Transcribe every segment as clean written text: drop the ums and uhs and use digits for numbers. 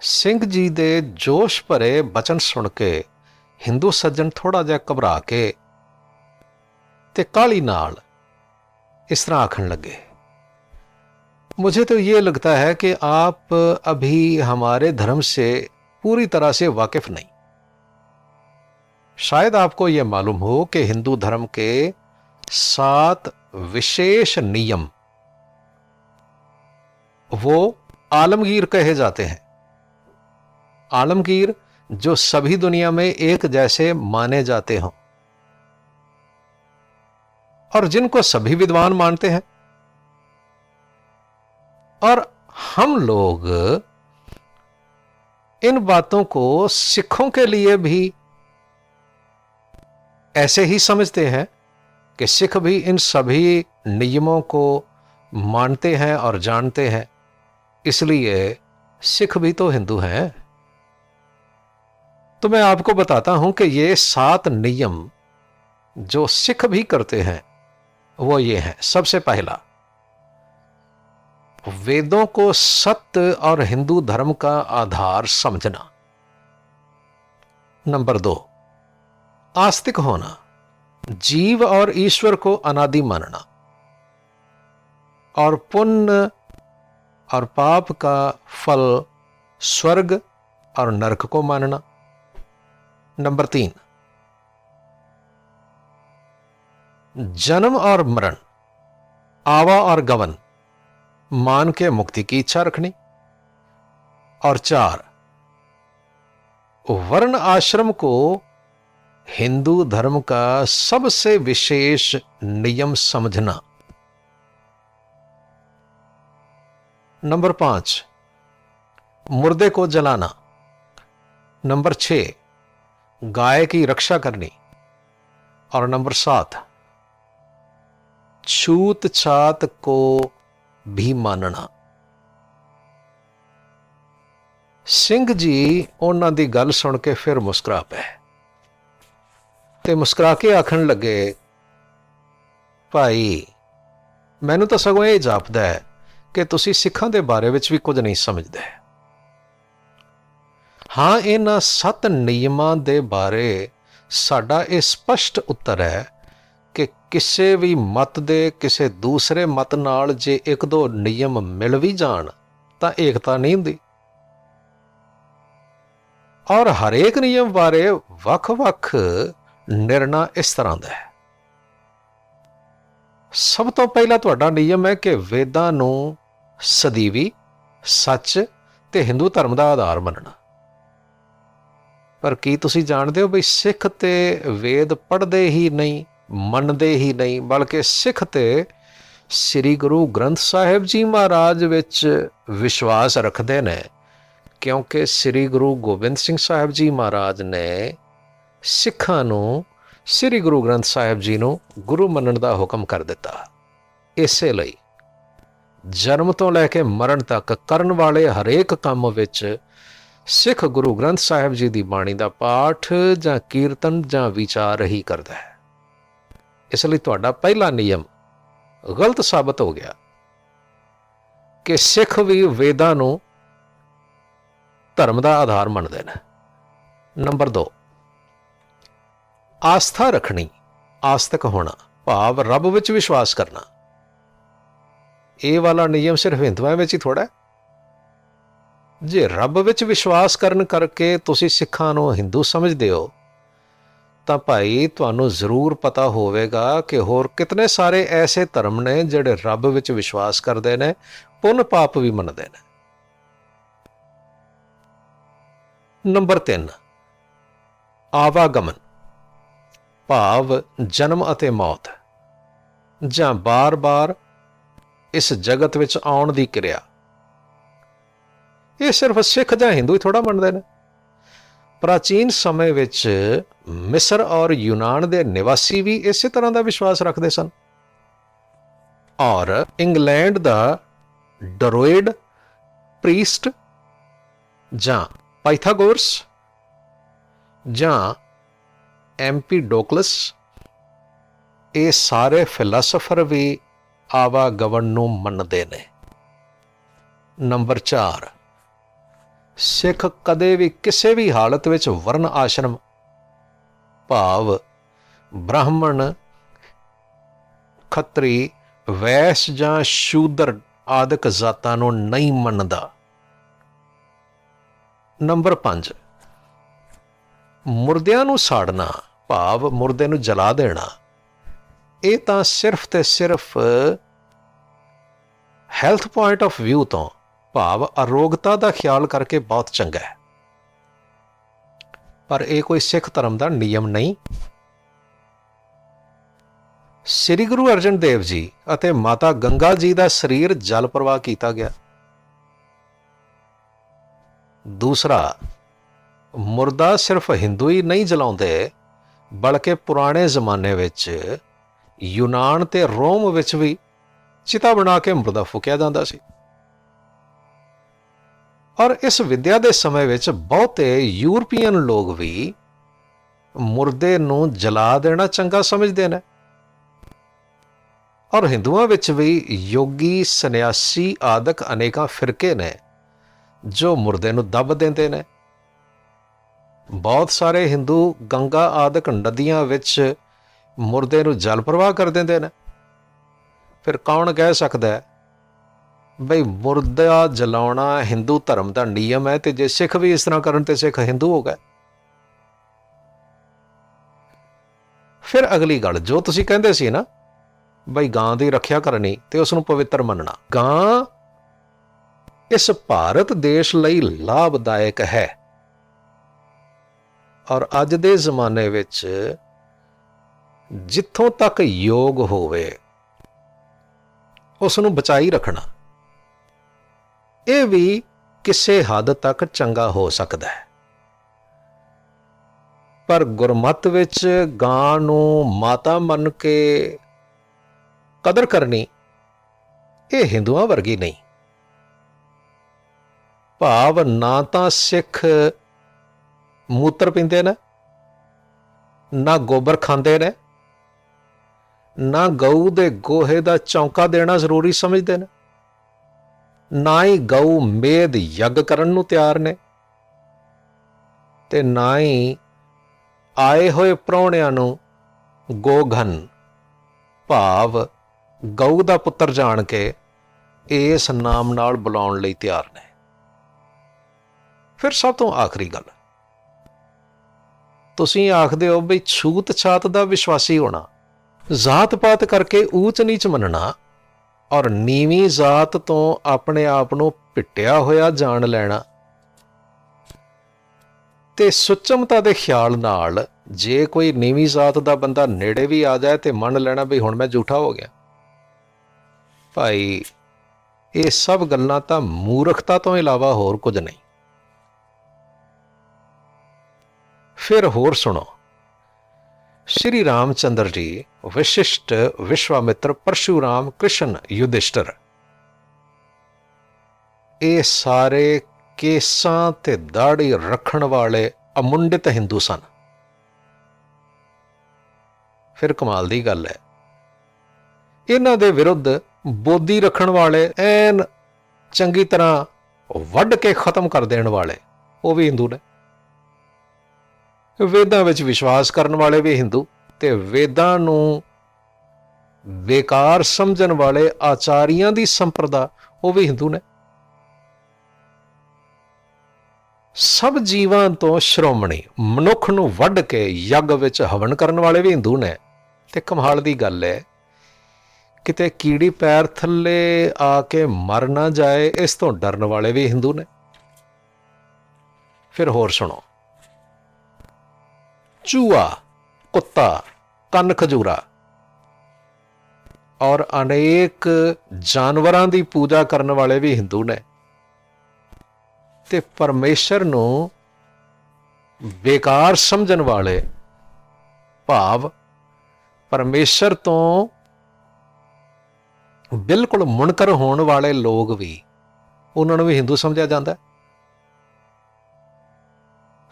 ਸਿੰਘ ਜੀ ਦੇ ਜੋਸ਼ ਭਰੇ ਬਚਨ ਸੁਣ ਕੇ ਹਿੰਦੂ ਸੱਜਣ ਥੋੜਾ ਜਿਹਾ ਘਬਰਾ ਕੇ ਤੇ ਕਾਹਲੀ नाल इस तरह आखन लगे, मुझे तो ये लगता है कि आप अभी हमारे धर्म से पूरी तरह से वाकिफ नहीं। शायद आपको यह मालूम हो कि हिंदू धर्म के 7 विशेष नियम वो आलमगीर कहे जाते हैं। आलमगीर जो सभी दुनिया में एक जैसे माने जाते हों और जिनको सभी विद्वान मानते हैं। और हम लोग इन बातों को सिखों के लिए भी ऐसे ही समझते हैं कि सिख भी इन सभी नियमों को मानते हैं और जानते हैं, इसलिए सिख भी तो हिंदू हैं। तो मैं आपको बताता हूं कि ये 7 नियम जो सिख भी करते हैं वो ये है। सबसे पहला, वेदों को सत्य और हिंदू धर्म का आधार समझना। नंबर 2, आस्तिक होना, जीव और ईश्वर को अनादि मानना और पुण्य और पाप का फल स्वर्ग और नरक को मानना। नंबर 3, जन्म और मरण, आवा और गमन मान के मुक्ति की इच्छा रखनी। और 4, वर्ण आश्रम को हिंदू धर्म का सबसे विशेष नियम समझना। नंबर 5, मुर्दे को जलाना। नंबर 6, गाय की रक्षा करनी। और नंबर 7, छूत छात को भी मानना। ਸਿੰਘ ਜੀ ਉਹਨਾਂ ਦੀ ਗੱਲ ਸੁਣ ਕੇ ਫਿਰ ਮੁਸਕਰਾ ਪਏ ਤੇ ਮੁਸਕਰਾ ਕੇ ਆਖਣ ਲੱਗੇ, ਭਾਈ ਮੈਨੂੰ ਤਾਂ ਸਗੋਂ ਇਹ ਜਾਪਦਾ ਹੈ ਕਿ ਤੁਸੀਂ ਸਿੱਖਾਂ ਦੇ ਬਾਰੇ ਵਿੱਚ ਵੀ ਕੁਝ ਨਹੀਂ ਸਮਝਦੇ। ਹਾਂ, ਇਹਨਾਂ 7 ਨਿਯਮਾਂ ਦੇ ਬਾਰੇ ਸਾਡਾ ਇਹ ਸਪਸ਼ਟ ਉੱਤਰ ਹੈ ਕਿ ਕਿਸੇ ਵੀ ਮਤ ਦੇ ਕਿਸੇ ਦੂਸਰੇ ਮਤ ਨਾਲ ਜੇ 1-2 ਨਿਯਮ ਮਿਲ ਵੀ ਜਾਣ ਤਾਂ ਏਕਤਾ ਨਹੀਂ ਹੁੰਦੀ। ਔਰ ਹਰੇਕ ਨਿਯਮ ਬਾਰੇ ਵੱਖ-ਵੱਖ ਨਿਰਣਾ ਇਸ ਤਰ੍ਹਾਂ ਦਾ ਹੈ। ਸਭ ਤੋਂ ਪਹਿਲਾ ਤੁਹਾਡਾ ਨਿਯਮ ਹੈ ਕਿ ਵੇਦਾਂ ਨੂੰ ਸਦੀਵੀ, ਸੱਚ ਤੇ ਹਿੰਦੂ ਧਰਮ ਦਾ ਆਧਾਰ ਮੰਨਣਾ। ਪਰ ਕੀ ਤੁਸੀਂ ਜਾਣਦੇ ਹੋ ਵੀ ਸਿੱਖ ਤੇ ਵੇਦ ਪੜ੍ਹਦੇ ਹੀ ਨਹੀਂ, ਮੰਨਦੇ ਹੀ ਨਹੀਂ, ਬਲਕਿ ਸਿੱਖ ਤੇ ਸ੍ਰੀ ਗੁਰੂ ਗ੍ਰੰਥ ਸਾਹਿਬ ਜੀ ਮਹਾਰਾਜ ਵਿੱਚ ਵਿਸ਼ਵਾਸ ਰੱਖਦੇ ਨੇ, ਕਿਉਂਕਿ ਸ੍ਰੀ ਗੁਰੂ ਗੋਬਿੰਦ ਸਿੰਘ ਸਾਹਿਬ ਜੀ ਮਹਾਰਾਜ ਨੇ ਸਿੱਖਾਂ ਨੂੰ ਸ੍ਰੀ ਗੁਰੂ ਗ੍ਰੰਥ ਸਾਹਿਬ ਜੀ ਨੂੰ ਗੁਰੂ ਮੰਨਣ ਦਾ ਹੁਕਮ ਕਰ ਦਿੱਤਾ। ਇਸੇ ਲਈ ਜਨਮ ਤੋਂ ਲੈ ਕੇ ਮਰਨ ਤੱਕ ਕਰਨ ਵਾਲੇ ਹਰੇਕ ਕੰਮ ਵਿੱਚ ਸਿੱਖ ਗੁਰੂ ਗ੍ਰੰਥ ਸਾਹਿਬ ਜੀ ਦੀ ਬਾਣੀ ਦਾ ਪਾਠ ਜਾਂ ਕੀਰਤਨ ਜਾਂ ਵਿਚਾਰ ਹੀ ਕਰਦਾ ਹੈ। ਇਸ ਲਈ ਤੁਹਾਡਾ ਪਹਿਲਾ ਨਿਯਮ ਗਲਤ ਸਾਬਤ ਹੋ ਗਿਆ ਕਿ ਸਿੱਖ ਵੀ ਵੇਦਾਂ ਨੂੰ ਧਰਮ ਦਾ ਆਧਾਰ ਮੰਨਦੇ ਨੇ। ਨੰਬਰ 2, ਆਸਥਾ ਰੱਖਣੀ, ਆਸਤਕ ਹੋਣਾ, ਭਾਵ ਰੱਬ ਵਿੱਚ ਵਿਸ਼ਵਾਸ ਕਰਨਾ। ਇਹ ਵਾਲਾ ਨਿਯਮ ਸਿਰਫ ਹਿੰਦੂਆਂ ਵਿੱਚ ਹੀ ਥੋੜ੍ਹਾ ਹੈ। ਜੇ ਰੱਬ ਵਿੱਚ ਵਿਸ਼ਵਾਸ ਕਰਨ ਕਰਕੇ ਤੁਸੀਂ ਸਿੱਖਾਂ ਨੂੰ ਹਿੰਦੂ ਸਮਝਦੇ ਹੋ ਤਾਂ ਭਾਈ ਤੁਹਾਨੂੰ ਜ਼ਰੂਰ ਪਤਾ ਹੋਵੇਗਾ ਕਿ ਹੋਰ ਕਿਤਨੇ ਸਾਰੇ ਐਸੇ ਧਰਮ ਨੇ ਜਿਹੜੇ ਰੱਬ ਵਿੱਚ ਵਿਸ਼ਵਾਸ ਕਰਦੇ ਨੇ, ਪੁੰਨ ਪਾਪ ਵੀ ਮੰਨਦੇ ਨੇ। ਨੰਬਰ 3, ਆਵਾਗਮਨ, ਭਾਵ ਜਨਮ ਅਤੇ ਮੌਤ ਜਾਂ ਬਾਰ-ਬਾਰ ਇਸ ਜਗਤ ਵਿੱਚ ਆਉਣ ਦੀ ਕਿਰਿਆ। ਇਹ ਸਿਰਫ ਸਿੱਖ ਜਾਂ ਹਿੰਦੂ ਹੀ ਥੋੜ੍ਹਾ ਮੰਨਦੇ ਨੇ। ਪ੍ਰਾਚੀਨ ਸਮੇਂ ਵਿੱਚ ਮਿਸਰ ਔਰ ਯੂਨਾਨ ਦੇ ਨਿਵਾਸੀ ਵੀ ਇਸੇ ਤਰ੍ਹਾਂ ਦਾ ਵਿਸ਼ਵਾਸ ਰੱਖਦੇ ਸਨ। ਔਰ ਇੰਗਲੈਂਡ ਦਾ ਡਰੋਇਡ ਪ੍ਰੀਸਟ ਜਾਂ ਪਾਈਥਾਗੋਰਸ ਜਾਂ ਐਮਪੀਡੋਕਲਸ, ਇਹ ਸਾਰੇ ਫਿਲਾਸਫਰ ਵੀ ਆਵਾਗਮਨ ਨੂੰ ਮੰਨਦੇ ਨੇ। ਨੰਬਰ 4, ਸਿੱਖ ਕਦੇ ਵੀ ਕਿਸੇ ਵੀ ਹਾਲਤ ਵਿੱਚ ਵਰਨ ਆਸ਼ਰਮ ਭਾਵ ਬ੍ਰਾਹਮਣ, ਖੱਤਰੀ, ਵੈਸ਼ ਜਾਂ ਸ਼ੂਦਰ ਆਦਿਕ ਜ਼ਾਤਾਂ ਨੂੰ ਨਹੀਂ ਮੰਨਦਾ। ਨੰਬਰ 5, ਮੁਰਦਿਆਂ ਨੂੰ ਸਾੜਨਾ ਭਾਵ ਮੁਰਦੇ ਨੂੰ ਜਲਾ ਦੇਣਾ, ਇਹ ਤਾਂ ਸਿਰਫ ਤੇ ਸਿਰਫ ਹੈਲਥ ਪੁਆਇੰਟ ਆਫ ਵਿਊ ਤੋਂ ਭਾਵ ਅਰੋਗਤਾ ਦਾ ਖਿਆਲ ਕਰਕੇ ਬਹੁਤ ਚੰਗਾ ਹੈ, ਪਰ ਇਹ ਕੋਈ ਸਿੱਖ ਧਰਮ ਦਾ ਨਿਯਮ ਨਹੀਂ। ਸ੍ਰੀ ਗੁਰੂ ਅਰਜਨ ਦੇਵ ਜੀ ਅਤੇ ਮਾਤਾ ਗੰਗਾ ਜੀ ਦਾ ਸਰੀਰ ਜਲ ਪ੍ਰਵਾਹ ਕੀਤਾ ਗਿਆ। ਦੂਸਰਾ, ਮੁਰਦਾ ਸਿਰਫ ਹਿੰਦੂ ਹੀ ਨਹੀਂ ਜਲਾਉਂਦੇ, ਬਲਕਿ ਪੁਰਾਣੇ ਜ਼ਮਾਨੇ ਵਿੱਚ ਯੂਨਾਨ ਤੇ ਰੋਮ ਵਿੱਚ ਵੀ ਚਿਤਾ ਬਣਾ ਕੇ ਮੁਰਦਾ ਫੂਕਿਆ ਜਾਂਦਾ ਸੀ। ਔਰ ਇਸ ਵਿਦਿਆ ਦੇ ਸਮੇਂ ਵਿੱਚ ਬਹੁਤੇ ਯੂਰਪੀਅਨ ਲੋਕ ਵੀ ਮੁਰਦੇ ਨੂੰ ਜਲਾ ਦੇਣਾ ਚੰਗਾ ਸਮਝਦੇ ਨੇ। ਔਰ ਹਿੰਦੂਆਂ ਵਿੱਚ ਵੀ ਯੋਗੀ, ਸੰਨਿਆਸੀ ਆਦਿਕ ਅਨੇਕਾਂ ਫਿਰਕੇ ਨੇ ਜੋ ਮੁਰਦੇ ਨੂੰ ਦੱਬ ਦਿੰਦੇ ਨੇ। ਬਹੁਤ ਸਾਰੇ ਹਿੰਦੂ ਗੰਗਾ ਆਦਿਕ ਨਦੀਆਂ ਵਿੱਚ ਮੁਰਦੇ ਨੂੰ ਜਲ ਪ੍ਰਵਾਹ ਕਰ ਦਿੰਦੇ ਨੇ। ਫਿਰ ਕੌਣ ਕਹਿ ਸਕਦਾ ਹੈ ਬਈ ਮੁਰਦਾ ਜਲਾਉਣਾ ਹਿੰਦੂ ਧਰਮ ਦਾ ਨਿਯਮ ਹੈ, ਤੇ ਜੇ ਸਿੱਖ ਵੀ ਇਸ ਤਰ੍ਹਾਂ ਕਰਨ ਤੇ ਸਿੱਖ ਹਿੰਦੂ ਹੋ ਗਏ? ਫਿਰ ਅਗਲੀ ਗੱਲ, ਜੋ ਤੁਸੀਂ ਕਹਿੰਦੇ ਸੀ ਨਾ ਬਈ ਗਾਂ ਦੀ ਰੱਖਿਆ ਕਰਨੀ ਤੇ ਉਸ ਨੂੰ ਪਵਿੱਤਰ ਮੰਨਣਾ, ਗਾਂ ਇਸ ਭਾਰਤ ਦੇਸ਼ ਲਈ ਲਾਭਦਾਇਕ ਹੈ। ਔਰ ਅੱਜ ਦੇ ਜ਼ਮਾਨੇ ਵਿੱਚ ਜਿੱਥੋਂ ਤੱਕ ਯੋਗ ਹੋਵੇ ਉਸ ਨੂੰ ਬਚਾਈ ਰੱਖਣਾ, ਇਹ ਵੀ ਕਿਸੇ ਹੱਦ ਤੱਕ ਚੰਗਾ ਹੋ ਸਕਦਾ ਹੈ। ਪਰ ਗੁਰਮਤ ਵਿੱਚ ਗਾਂ ਨੂੰ ਮਾਤਾ ਮੰਨ ਕੇ ਕਦਰ ਕਰਨੀ, ਇਹ ਹਿੰਦੂਆਂ ਵਰਗੀ ਨਹੀਂ। ਭਾਵ ਨਾ ਤਾਂ ਸਿੱਖ ਮੂਤਰ ਪੀਂਦੇ ਨੇ, ਨਾ ਗੋਬਰ ਖਾਂਦੇ ਨੇ, ਨਾ ਗਊ ਦੇ ਗੋਹੇ ਦਾ ਚੌਂਕਾ ਦੇਣਾ ਜ਼ਰੂਰੀ ਸਮਝਦੇ ਨੇ, ਨਾ ਹੀ ਗਊ ਮੇਦ ਯੱਗ ਕਰਨ ਨੂੰ ਤਿਆਰ ਨੇ, ਤੇ ਨਾ ਹੀ ਆਏ ਹੋਏ ਪ੍ਰਾਹੁਣਿਆਂ ਨੂੰ ਗੋਘਨ ਭਾਵ ਗਊ ਦਾ ਪੁੱਤਰ ਜਾਣ ਕੇ ਇਸ ਨਾਮ ਨਾਲ ਬੁਲਾਉਣ ਲਈ ਤਿਆਰ ਨੇ। ਫਿਰ ਸਭ ਤੋਂ ਆਖਰੀ ਗੱਲ, ਤੁਸੀਂ ਆਖਦੇ ਹੋ ਬਈ ਛੂਤ ਛਾਤ ਦਾ ਵਿਸ਼ਵਾਸੀ ਹੋਣਾ, ਜ਼ਾਤ ਪਾਤ ਕਰਕੇ ਊਚ ਨੀਚ ਮੰਨਣਾ, ਔਰ ਨੀਵੀਂ ਜ਼ਾਤ ਤੋਂ ਆਪਣੇ ਆਪ ਨੂੰ ਪਿੱਟਿਆ ਹੋਇਆ ਜਾਣ ਲੈਣਾ, ਤੇ ਸੁਚਮਤਾ ਦੇ ਖਿਆਲ ਨਾਲ ਜੇ ਕੋਈ ਨੀਵੀਂ ਜ਼ਾਤ ਦਾ ਬੰਦਾ ਨੇੜੇ ਵੀ ਆ ਜਾਏ ਤੇ ਮੰਨ ਲੈਣਾ ਵੀ ਹੁਣ ਮੈਂ ਝੂਠਾ ਹੋ ਗਿਆ। ਭਾਈ ਇਹ ਸਭ ਗੱਲਾਂ ਤਾਂ ਮੂਰਖਤਾ ਤੋਂ ਇਲਾਵਾ ਹੋਰ ਕੁਝ ਨਹੀਂ। ਫਿਰ ਹੋਰ ਸੁਣੋ, ਸ਼੍ਰੀ ਰਾਮਚੰਦਰ ਜੀ, ਵਸ਼ਿਸ਼ਟ, ਵਿਸ਼ਵਾਮਿੱਤਰ, ਪਰਸ਼ੂਰਾਮ, ਕ੍ਰਿਸ਼ਨ, ਯੁਧਿਸ਼ਟਰ, ਇਹ ਸਾਰੇ ਕੇਸਾਂ ਤੇ ਦਾੜੀ ਰੱਖਣ ਵਾਲੇ ਅਮੁੰਡਿਤ ਹਿੰਦੂ ਸਨ। ਫਿਰ ਕਮਾਲ ਦੀ ਗੱਲ ਹੈ, ਇਹਨਾਂ ਦੇ ਵਿਰੁੱਧ ਬੋਦੀ ਰੱਖਣ ਵਾਲੇ, ਐਨ ਚੰਗੀ ਤਰ੍ਹਾਂ ਵੱਢ ਕੇ ਖਤਮ ਕਰ ਦੇਣ ਵਾਲੇ, ਉਹ ਵੀ ਹਿੰਦੂ ਨੇ। ਵੇਦਾਂ ਵਿੱਚ ਵਿਸ਼ਵਾਸ ਕਰਨ ਵਾਲੇ ਵੀ ਹਿੰਦੂ, ਤੇ ਵੇਦਾਂ ਨੂੰ ਬੇਕਾਰ ਸਮਝਣ ਵਾਲੇ ਆਚਾਰੀਆਂ ਦੀ ਸੰਪਰਦਾ, ਉਹ ਵੀ ਹਿੰਦੂ ਨੇ। ਸਭ ਜੀਵਾਂ ਤੋਂ ਸ਼੍ਰੋਮਣੀ ਮਨੁੱਖ ਨੂੰ ਵੱਢ ਕੇ ਯੱਗ ਵਿੱਚ ਹਵਨ ਕਰਨ ਵਾਲੇ ਵੀ ਹਿੰਦੂ ਨੇ। ਤੇ ਕਮਾਲ ਦੀ ਗੱਲ ਹੈ, ਕਿਤੇ ਕੀੜੀ ਪੈਰ ਥੱਲੇ ਆ ਕੇ ਮਰ ਨਾ ਜਾਏ ਇਸ ਤੋਂ ਡਰਨ ਵਾਲੇ ਵੀ ਹਿੰਦੂ ਨੇ। ਫਿਰ ਹੋਰ ਸੁਣੋ, ਚੂਹਾ, ਕੁੱਤਾ, ਕੰਨ ਖਜੂਰਾ ਔਰ ਅਨੇਕ ਜਾਨਵਰਾਂ ਦੀ ਪੂਜਾ ਕਰਨ ਵਾਲੇ ਵੀ ਹਿੰਦੂ ਨੇ। ਤੇ ਪਰਮੇਸ਼ਰ ਨੂੰ ਬੇਕਾਰ ਸਮਝਣ ਵਾਲੇ ਭਾਵ ਪਰਮੇਸ਼ਰ ਤੋਂ ਬਿਲਕੁਲ ਮੁਨਕਰ ਹੋਣ ਵਾਲੇ ਲੋਕ ਵੀ, ਉਹਨਾਂ ਨੂੰ ਵੀ ਹਿੰਦੂ ਸਮਝਿਆ ਜਾਂਦਾ।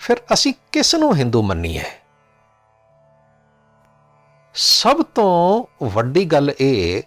ਫਿਰ ਅਸੀਂ ਕਿਸ ਨੂੰ ਹਿੰਦੂ ਮੰਨੀਏ? ਸਭ ਤੋਂ ਵੱਡੀ ਗੱਲ ਇਹ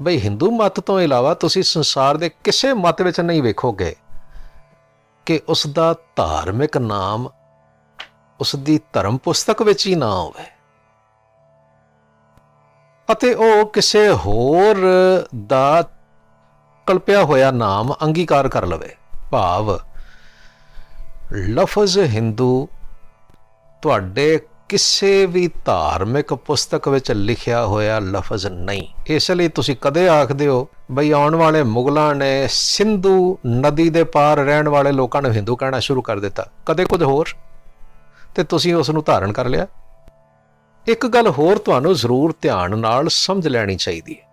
ਬਈ ਹਿੰਦੂ ਮਤ ਤੋਂ ਇਲਾਵਾ ਤੁਸੀਂ ਸੰਸਾਰ ਦੇ ਕਿਸੇ ਮਤ ਵਿੱਚ ਨਹੀਂ ਵੇਖੋਗੇ ਕਿ ਉਸ ਦਾ ਧਾਰਮਿਕ ਨਾਮ ਉਸ ਦੀ ਧਰਮ ਪੁਸਤਕ ਵਿੱਚ ਹੀ ਨਾ ਹੋਵੇ ਅਤੇ ਉਹ ਕਿਸੇ ਹੋਰ ਦਾ ਕਲਪਿਆ ਹੋਇਆ ਨਾਮ ਅੰਗੀਕਾਰ ਕਰ ਲਵੇ। ਭਾਵ ਲਫ਼ਜ਼ ਹਿੰਦੂ ਤੁਹਾਡੇ ਕਿਸੇ ਵੀ ਧਾਰਮਿਕ ਪੁਸਤਕ ਵਿੱਚ ਲਿਖਿਆ ਹੋਇਆ ਲਫ਼ਜ਼ ਨਹੀਂ। ਇਸ ਲਈ ਤੁਸੀਂ ਕਦੇ ਆਖਦੇ ਹੋ ਬਈ ਆਉਣ ਵਾਲੇ ਮੁਗਲਾਂ ਨੇ ਸਿੰਧੂ ਨਦੀ ਦੇ ਪਾਰ ਰਹਿਣ ਵਾਲੇ ਲੋਕਾਂ ਨੂੰ ਹਿੰਦੂ ਕਹਿਣਾ ਸ਼ੁਰੂ ਕਰ ਦਿੱਤਾ, ਕਦੇ ਕੁਝ ਹੋਰ, ਤੇ ਤੁਸੀਂ ਉਸ ਨੂੰ ਧਾਰਨ ਕਰ ਲਿਆ। ਇੱਕ ਗੱਲ ਹੋਰ ਤੁਹਾਨੂੰ ਜ਼ਰੂਰ ਧਿਆਨ ਨਾਲ ਸਮਝ ਲੈਣੀ ਚਾਹੀਦੀ ਹੈ।